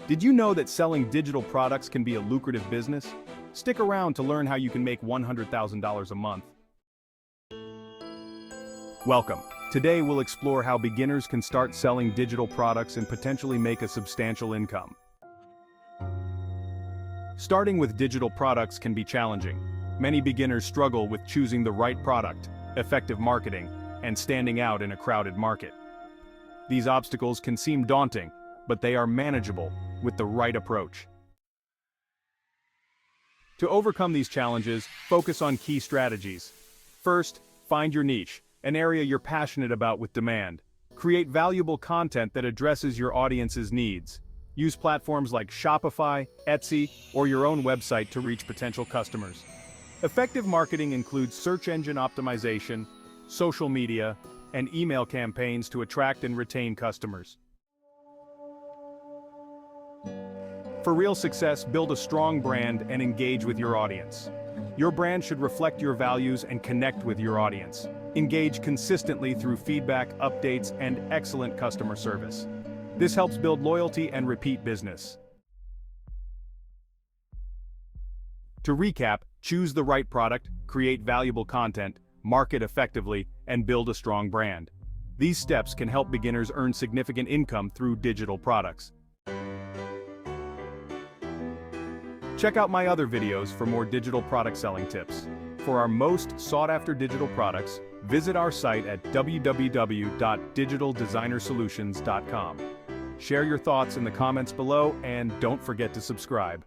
Did you know that selling digital products can be a lucrative business? Stick around to learn how you can make $100,000 a month. Welcome. Today we'll explore how beginners can start selling digital products and potentially make a substantial income. Starting with digital products can be challenging. Many beginners struggle with choosing the right product, effective marketing, and standing out in a crowded market. These obstacles can seem daunting, but they are manageable with the right approach. To overcome these challenges, focus on key strategies. First, find your niche, an area you're passionate about with demand. Create valuable content that addresses your audience's needs. Use platforms like Shopify, Etsy, or your own website to reach potential customers. Effective marketing includes search engine optimization, social media, and email campaigns to attract and retain customers. For real success, build a strong brand and engage with your audience. Your brand should reflect your values and connect with your audience. Engage consistently through feedback, updates, and excellent customer service. This helps build loyalty and repeat business. To recap, choose the right product, create valuable content, market effectively, and build a strong brand. These steps can help beginners earn significant income through digital products. Check out my other videos for more digital product selling tips. For our most sought-after digital products, visit our site at www.digitaldesignersolutions.com. Share your thoughts in the comments below and don't forget to subscribe.